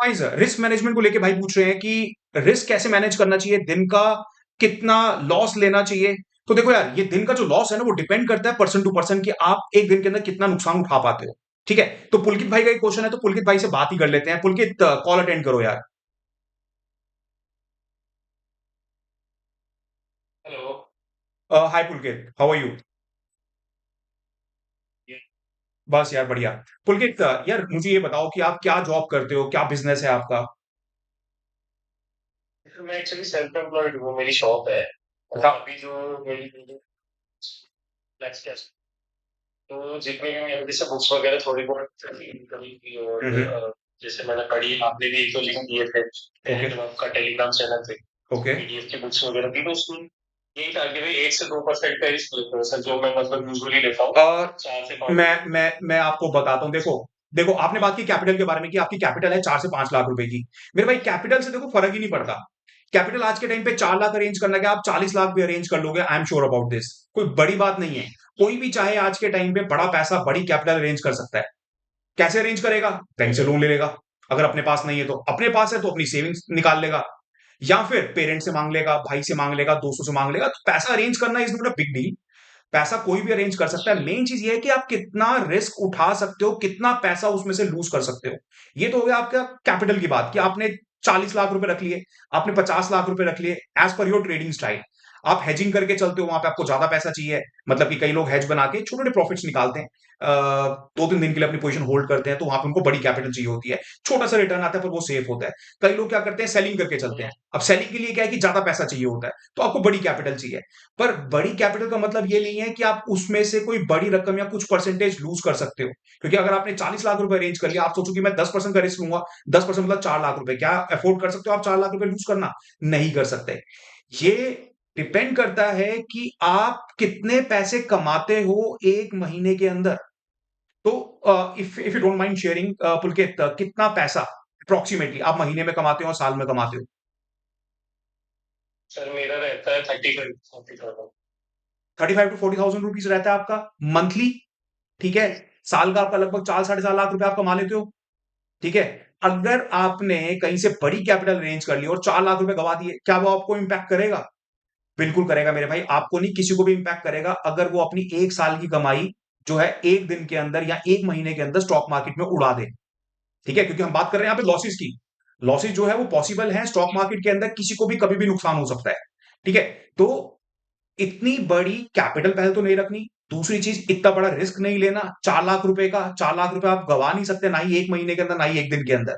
Wise risk management को लेके भाई पूछ रहे हैं कि रिस्क कैसे मैनेज करना चाहिए, दिन का कितना लॉस लेना चाहिए। तो देखो यार, ये दिन का जो लॉस है ना वो डिपेंड करता है पर्सन टू पर्सन कि आप एक दिन के अंदर कितना नुकसान उठा पाते हो। ठीक है, तो पुलकित भाई का एक क्वेश्चन है, तो पुलकित भाई से बात ही कर लेते हैं। पुलकित, कॉल अटेंड करो यार। Hello. Hi Pulkit, how are you? ये बस यार बढ़िया। पुलकित, यार मुझे ये बताओ कि आप क्या जॉब करते हो, क्या बिजनेस है आपका? मैं एक्चुअली सेल्फ एम्प्लॉयड हूँ, मेरी शॉप है। और बता। अभी जो मेरी फ्लेक्स कैश, तो जितने भी मेरे जैसे बुक्स वगैरह थोड़ी बहुत कमी थी, और हम्म। जैसे मैंने पढ़ी, आपने भी एक तो लिंक दिए थे ओके। जब आपका टेलीग्राम चैनल पे ओके। पीडीएफ की बुक्स वगैरह थी, तो उसमें यही था कि भाई 1 से 2% का रिस्क लेते हैं सर, जो मैं मतलब यूजुअली लेता हूँ। और 4 से 5। मैं आपको बताता हूँ। देखो देखो, आपने बात की कैपिटल के बारे में कि आपकी कैपिटल है 4 से 5 लाख रुपए की। मेरे भाई कैपिटल से देखो फर्क ही नहीं पड़ता। कैपिटल आज के टाइम पे 4 लाख अरेंज करना, क्या आप 40 लाख भी अरेंज कर लोगे, I am sure about this. कोई बड़ी बात नहीं है। कोई भी चाहे आज के टाइम पे बड़ा पैसा, बड़ी कैपिटल अरेंज कर सकता है। कैसे अरेंज करेगा? बैंक से लोन ले लेगा। अगर अपने पास नहीं है तो, अपने पास है तो अपनी सेविंग्स निकाल लेगा, या फिर पेरेंट से मांग लेगा, भाई से मांग लेगा, दोस्तों से मांग लेगा। तो पैसा अरेंज करना is not a big deal. पैसा कोई भी अरेंज कर सकता है। मेन चीज ये है कि आप कितना रिस्क उठा सकते हो, कितना पैसा उसमें से लूज कर सकते हो। ये तो हो गया आपका कैपिटल की बात कि आपने 40 लाख रुपए रख लिए, आपने 50 लाख रुपए रख लिए, as per your trading style. आप हेजिंग करके चलते हो, वहां पे आपको ज्यादा पैसा चाहिए। मतलब कि कई लोग हेज बना के छोटे छोटे प्रॉफिट्स निकालते हैं, 2-3 दिन के लिए अपनी पोजीशन होल्ड करते हैं, तो वहां पे उनको बड़ी कैपिटल चाहिए होती है। छोटा सा रिटर्न आता है पर वो सेफ होता है। कई लोग क्या करते हैं, सेलिंग करके चलते हैं। अब सेलिंग के लिए क्या है कि ज्यादा पैसा चाहिए होता है, तो आपको बड़ी कैपिटल चाहिए। पर बड़ी कैपिटल का मतलब ये नहीं है कि आप उसमें से कोई बड़ी रकम या कुछ परसेंटेज लूज कर सकते हो। क्योंकि अगर आपने 40 लाख रुपए अरेंज कर लिया, आप सोचो कि मैं 10% का रिस्क लूंगा। 10% मतलब 4 लाख रुपए, क्या अफोर्ड कर सकते हो आप 4 लाख रुपए लूज करना? नहीं कर सकते। ये डिपेंड करता है कि आप कितने पैसे कमाते हो एक महीने के अंदर। तो if you don't mind sharing, Pulkit, कितना पैसा अप्रोक्सीमेटली आप महीने में कमाते हो, साल में कमाते हो? सर मेरा रहता है 30 40,000। 35 to 40,000 रुपीज रहता है आपका मंथली। ठीक है। साल का आपका लगभग 4 साढ़े 4 लाख रुपए आप कमा लेते हो। ठीक है। अगर आपने कहीं से बड़ी कैपिटल अरेंज कर ली और 4 लाख रुपए गवा दिए, क्या वो आपको इंपैक्ट करेगा? बिल्कुल करेगा मेरे भाई। आपको नहीं, किसी को भी इंपैक्ट करेगा अगर वो अपनी एक साल की कमाई जो है एक दिन के अंदर या एक महीने के अंदर स्टॉक मार्केट में उड़ा दे। ठीक है, क्योंकि हम बात कर रहे हैं यहाँ पे लॉसेस की। लॉसेस जो है वो पॉसिबल है स्टॉक मार्केट के अंदर, किसी को भी कभी भी नुकसान हो सकता है। ठीक है। तो इतनी बड़ी कैपिटल पहले तो नहीं रखनी। दूसरी चीज, इतना बड़ा रिस्क नहीं लेना। 4 लाख रुपए का, 4 लाख रुपए आप गवा नहीं सकते, ना ही एक महीने के अंदर, ना ही एक दिन के अंदर।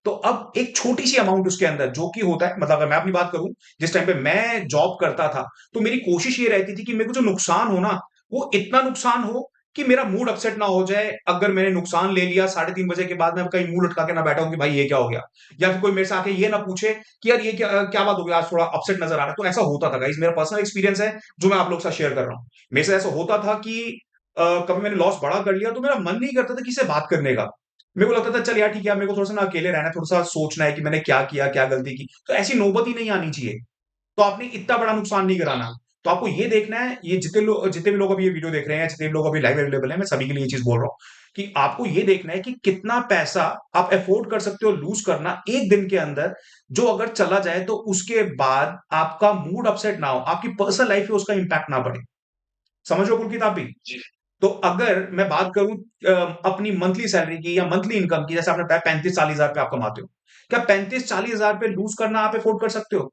तो अब एक छोटी सी अमाउंट उसके अंदर जो कि होता है, मतलब अगर मैं अपनी बात करूं, जिस टाइम पे मैं जॉब करता था, तो मेरी कोशिश ये रहती थी कि मेरे को जो नुकसान हो ना, वो इतना नुकसान हो कि मेरा मूड अपसेट ना हो जाए। अगर मैंने नुकसान ले लिया 3:30 बजे के बाद, मैं कहीं मुंह लटका के ना बैठा हूं कि भाई ये क्या हो गया। या फिर कोई मेरे से आके ये ना पूछे कि यार ये क्या क्या बात हो गई, आज थोड़ा अपसेट नजर आ रहा है। तो ऐसा होता था गाइस, मेरा पर्सनल एक्सपीरियंस है जो मैं आप लोग के साथ शेयर कर रहा हूँ। मेरे से ऐसा होता था कि कभी मैंने लॉस बड़ा कर लिया तो मेरा मन नहीं करता था किसी से बात करने का। मेरे को लगता था चल यार ठीक है, मेरे को थोड़ा सा ना अकेले रहना है, थोड़ा सा सोचना है कि मैंने क्या किया, क्या गलती की। तो ऐसी नौबत ही नहीं आनी चाहिए। तो आपने इतना बड़ा नुकसान नहीं कराना। तो आपको ये देखना है, ये जितने भी लोग अभी ये वीडियो देख रहे हैं, जितने भी लोग अभी लाइव अवेलेबल है, मैं सभी के लिए ये चीज बोल रहा हूँ कि आपको ये देखना है कि कितना पैसा आप अफोर्ड कर सकते हो लूज करना एक दिन के अंदर। जो अगर चला जाए तो उसके बाद आपका मूड अपसेट ना हो, आपकी पर्सनल लाइफ में उसका इंपैक्ट ना पड़े। समझ लो पुलकित आप भी। जी। तो अगर मैं बात करूं अपनी मंथली सैलरी की या मंथली इनकम की, जैसे आपने बताया 35-40 हजार रुपए आप कमाते हो, क्या 35-40 हजार रुपए लूज करना आप अफोर्ड कर सकते हो?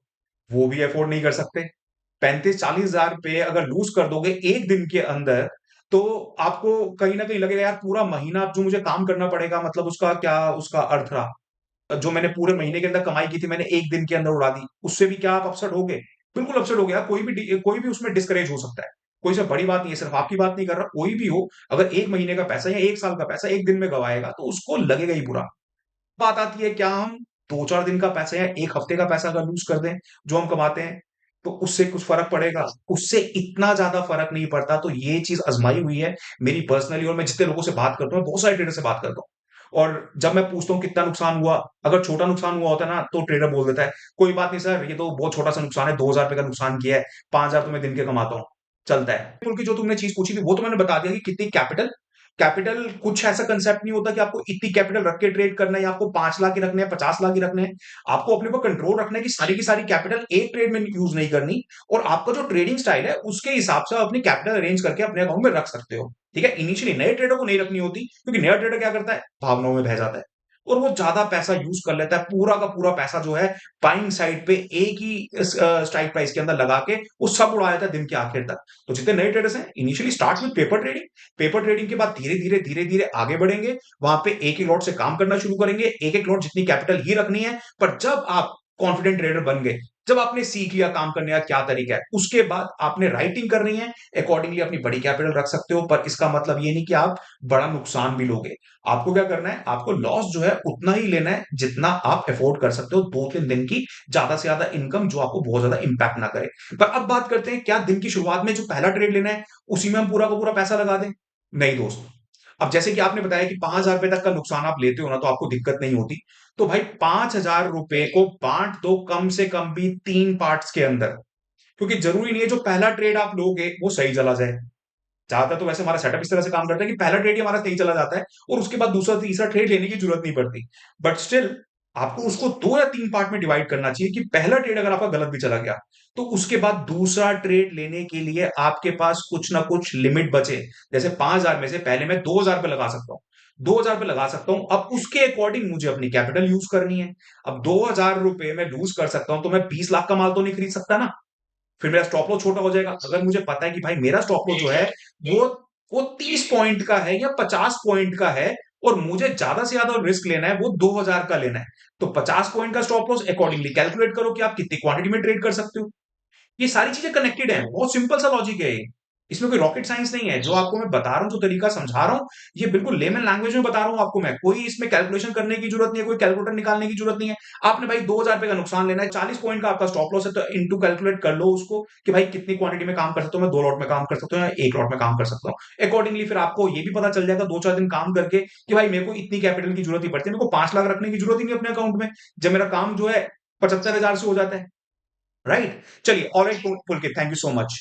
वो भी अफोर्ड नहीं कर सकते। 35-40 हजार रुपए अगर लूज कर दोगे एक दिन के अंदर, तो आपको कहीं ना कहीं लगेगा यार पूरा महीना जो मुझे काम करना पड़ेगा, मतलब उसका क्या, उसका अर्थ रहा। जो मैंने पूरे महीने के अंदर कमाई की थी, मैंने एक दिन के अंदर उड़ा दी। उससे भी क्या आप अपसेट हो गए? बिल्कुल अपसेट हो गया। कोई भी उसमें डिस्करेज हो सकता है। कोई से बड़ी बात नहीं है, सिर्फ आपकी बात नहीं कर रहा, कोई भी हो, अगर एक महीने का पैसा या एक साल का पैसा एक दिन में गवाएगा तो उसको लगेगा ही बुरा। बात आती है, क्या हम 2-4 दिन का पैसा या एक हफ्ते का पैसा अगर लूज कर दें जो हम कमाते हैं, तो उससे कुछ फर्क पड़ेगा? उससे इतना ज्यादा फर्क नहीं पड़ता। तो ये चीज आजमाई हुई है मेरी पर्सनली, और मैं जितने लोगों से बात करता हूँ, बहुत सारे ट्रेडर से बात करता हूँ, और जब मैं पूछता हूँ कितना नुकसान हुआ, अगर छोटा नुकसान हुआ होता है ना, तो ट्रेडर बोल देता है कोई बात नहीं सर, ये तो बहुत छोटा सा नुकसान है, 2,000 रुपए का नुकसान किया है, 5,000 तो मैं दिन के कमाता हूँ, चलता है। क्योंकि जो तुमने चीज पूछी थी वो तो मैंने बता दिया कि कितनी कैपिटल, कैपिटल कुछ ऐसा कंसेप्ट नहीं होता कि आपको इतनी कैपिटल रख के ट्रेड करना है या आपको 5 लाख ही रखने हैं, 50 लाख ही रखने हैं। आपको अपने ऊपर कंट्रोल रखना है कि सारी की सारी कैपिटल एक ट्रेड में यूज नहीं करनी, और आपका जो ट्रेडिंग स्टाइल है उसके हिसाब से आप अपनी कैपिटल अरेंज करके अपने अकाउंट में रख सकते हो। ठीक है, इनिशियली नए ट्रेडर को नहीं रखनी होती, क्योंकि नया ट्रेडर क्या करता है, भावनाओं में बह जाता है और वो ज्यादा पैसा यूज कर लेता है, पूरा का पूरा पैसा जो है बाइंग साइड पे एक ही स्ट्राइक प्राइस के अंदर लगा के वो सब उड़ा देता है दिन के आखिर तक। तो जितने नए ट्रेडर्स हैं, initially start with paper trading, paper trading के बाद धीरे धीरे आगे बढ़ेंगे, वहां पे एक एक लॉट से काम करना शुरू करेंगे, एक एक लॉट जितनी कैपिटल ही रखनी है। पर जब आप कॉन्फिडेंट ट्रेडर बन गए, जब आपने सीख लिया काम करने का क्या तरीका है, उसके बाद आपने राइटिंग करनी है, अकॉर्डिंगली अपनी बड़ी कैपिटल रख सकते हो। पर इसका मतलब ये नहीं कि आप बड़ा नुकसान भी लोगे। आपको क्या करना है, आपको लॉस जो है उतना ही लेना है जितना आप अफोर्ड कर सकते हो, 2-3 दिन की ज्यादा से ज्यादा इनकम जो आपको बहुत ज्यादा इंपैक्ट ना करे। पर अब बात करते हैं, क्या दिन की शुरुआत में जो पहला ट्रेड लेना है उसी में हम पूरा का पूरा पैसा लगा दें? नहीं दोस्त। अब जैसे कि आपने बताया कि 5,000 रुपए तक का नुकसान आप लेते हो ना, तो आपको दिक्कत नहीं होती। तो भाई 5,000 रुपए को बांट दो कम से कम भी 3 पार्ट्स के अंदर, क्योंकि जरूरी नहीं है जो पहला ट्रेड आप लोगे वो सही चला जाए। ज्यादातर तो वैसे हमारा सेटअप इस तरह से काम करता है कि पहला ट्रेड ही हमारा सही चला जाता है और उसके बाद दूसरा तीसरा ट्रेड लेने की जरूरत नहीं पड़ती। बट स्टिल आपको उसको 2 या 3 पार्ट में डिवाइड करना चाहिए कि पहला ट्रेड अगर आपका गलत भी चला गया तो उसके बाद दूसरा ट्रेड लेने के लिए आपके पास कुछ ना कुछ लिमिट बचे। जैसे 5,000 में से पहले मैं 2,000 रुपए लगा सकता हूँ, 2,000 रुपए लगा सकता हूँ। अब उसके अकॉर्डिंग मुझे अपनी कैपिटल यूज करनी है। अब 2,000 रुपए मैं लूज कर सकता हूं, तो मैं 20 लाख का माल तो नहीं खरीद सकता ना। फिर मेरा स्टॉप लॉस छोटा हो जाएगा। अगर मुझे पता है कि भाई मेरा स्टॉप लॉस जो है वो वो 30 पॉइंट का है या 50 पॉइंट का है, और मुझे ज्यादा से ज्यादा रिस्क लेना है वो 2,000 का लेना है, तो 50 पॉइंट का स्टॉप लॉस अकॉर्डिंगली कैलकुलेट करो कि आप कितनी क्वांटिटी में ट्रेड कर सकते हो। ये सारी चीजें कनेक्टेड है, बहुत सिंपल सा लॉजिक है ये। इसमें कोई रॉकेट साइंस नहीं है। जो आपको मैं बता रहा हूँ, जो तरीका समझा रहा हूँ, ये बिल्कुल लेमन लैंग्वेज में बता रहा हूँ आपको मैं। कोई इसमें कैलकुलेशन करने की जरूरत नहीं है, कोई कैलकुलेटर निकालने की जरूरत नहीं है। आपने भाई 2,000 रुपए का नुकसान लेना है, 40 पॉइंट का आपका स्टॉप लॉस है, तो इंटू कैलकुलेट कर लो उसको कि भाई कितनी क्वांटिटी में काम कर सकता हूँ मैं, 2 लॉट में काम कर सकता हूँ या 1 लॉट में काम कर सकता हूँ। अकॉर्डिंगली फिर आपको ये भी पता चल जाएगा 2-4 दिन काम करके कि भाई मेरे को इतनी कैपिटल की जरूरत ही पड़ती है, मेरे को 5 लाख रखने की जरूरत ही नहीं अपने अकाउंट में, जब मेरा काम जो है 75,000 से हो जाता है। राइट? चलिए, alright Pulkit, thank you so much.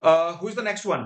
Who is the next one?